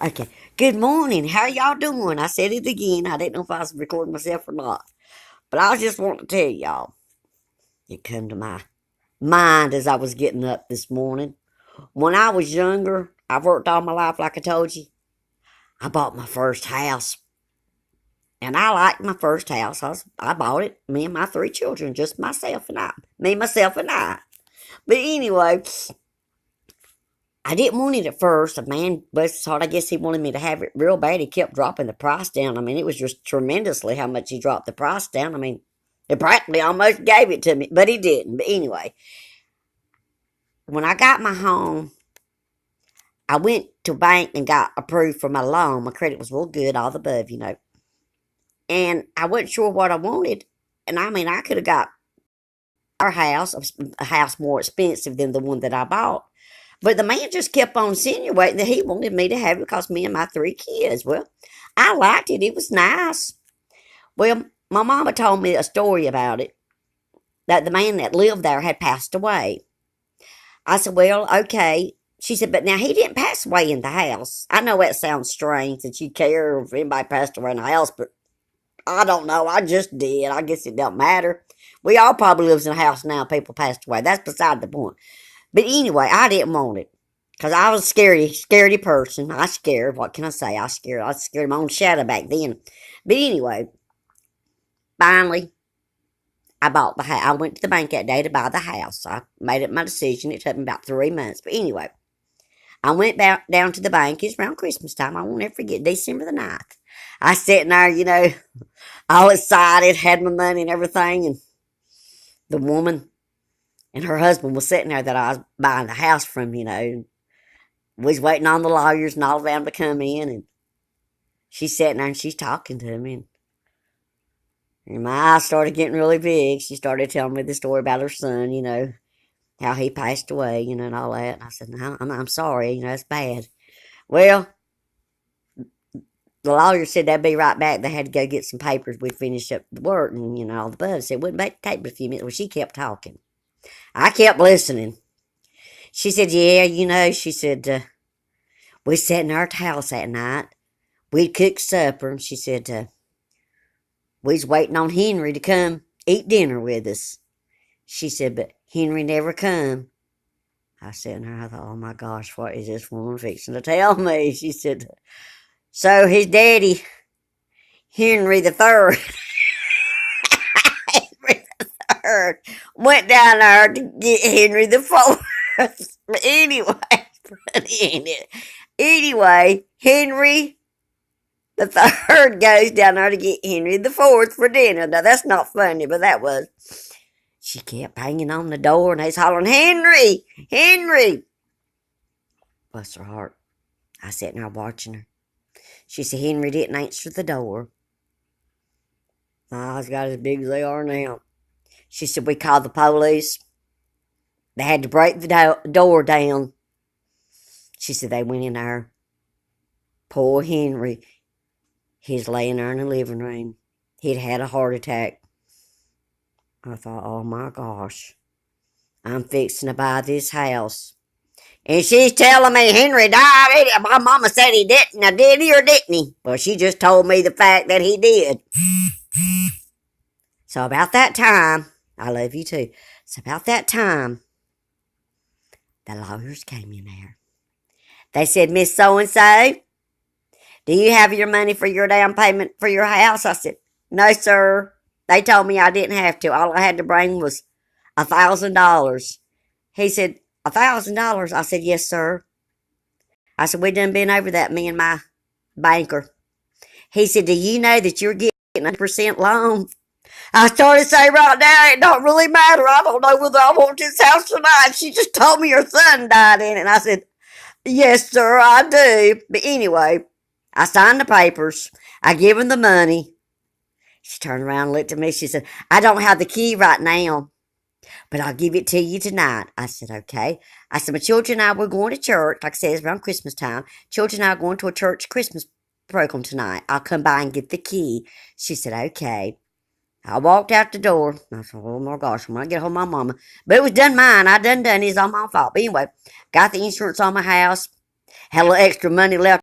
Okay. Good morning. How y'all doing? I said it again. I didn't know if I was recording myself or not. But I just want to tell y'all, it come to my mind as I was getting up this morning. When I was younger, I've worked all my life, like I told you. I bought my first house. And I liked my first house. I bought it, me and my three children, just myself and I. Me, myself, and I. But anyway, I didn't want it at first. The man, bless his heart, I guess he wanted me to have it real bad. He kept dropping the price down. I mean, it was just tremendously how much he dropped the price down. I mean, he practically almost gave it to me, but he didn't. But anyway, when I got my home, I went to bank and got approved for my loan. My credit was real good, all the above. And I wasn't sure what I wanted. And I mean, I could have got our house, a house more expensive than the one that I bought. But the man just kept on insinuating that he wanted me to have it because me and my three kids. Well, I liked it. It was nice. Well, my mama told me a story about it, that the man that lived there had passed away. I said, well, okay. She said, but now he didn't pass away in the house. I know that sounds strange that you care if anybody passed away in the house, but I don't know. I just did. I guess it don't matter. We all probably lives in a house now. People passed away. That's beside the point. But anyway, I didn't want it. Because I was a scaredy person. I scared. What can I say? I was scared of my own shadow back then. But anyway, finally, I bought the house. I went to the bank that day to buy the house. I made up my decision. It took me about 3 months. But anyway, I went back down to the bank. It's around Christmas time. I won't ever forget. December the 9th. I sitting there, all excited, had my money and everything. And the woman and her husband was sitting there that I was buying the house from. We was waiting on the lawyers and all of them to come in, and she's sitting there and she's talking to me, and my eyes started getting really big. She started telling me the story about her son, how he passed away, and all that. And I said, no, I'm sorry, that's bad. Well, the lawyer said they'd be right back. They had to go get some papers. We'd finish up the work, and, all the buzz. Said, wouldn't take but a few minutes. Well, she kept talking. I kept listening. She said, yeah, she said, we sat in our house that night. We'd cooked supper, and she said, we was waiting on Henry to come eat dinner with us. She said, but Henry never come. I said, and I thought, oh my gosh, what is this woman fixing to tell me? She said, so his daddy, Henry the Third, Henry the Third, went down there to get Henry the Fourth. But anyway, Henry the Third goes down there to get Henry the Fourth for dinner. Now that's not funny, but that was. She kept banging on the door and they was hollering, Henry! Henry! Bless her heart. I sat there watching her. She said Henry didn't answer the door. My eyes got as big as they are now. She said we called the police. They had to break the door down. She said they went in there. Poor Henry. He's laying there in the living room. He'd had a heart attack. I thought, oh my gosh. I'm fixing to buy this house. And she's telling me Henry died. My mama said he didn't. Now, did he or didn't he? Well, she just told me the fact that he did. So about that time, I love you too. So about that time, the lawyers came in there. They said, Miss So-and-so, do you have your money for your down payment for your house? I said, no, sir. They told me I didn't have to. All I had to bring was $1,000. He said, $1,000? I said, yes, sir. I said, we done been over that, me and my banker. He said, do you know that you're getting a 100% loan? I started saying right now, it don't really matter. I don't know whether I want this house or not. She just told me her son died in it. And I said, yes, sir, I do. But anyway, I signed the papers. I give him the money. She turned around and looked at me. She said, I don't have the key right now, but I'll give it to you tonight. I said, okay. I said, my children and I were going to church. Like I said, it's around Christmas time. Children and I are going to a church Christmas program tonight. I'll come by and get the key. She said, okay. I walked out the door. I said, oh my gosh, I'm going to get home my mama. But it was done mine. I done it. It's all my fault. But anyway, got the insurance on my house. Had a little extra money left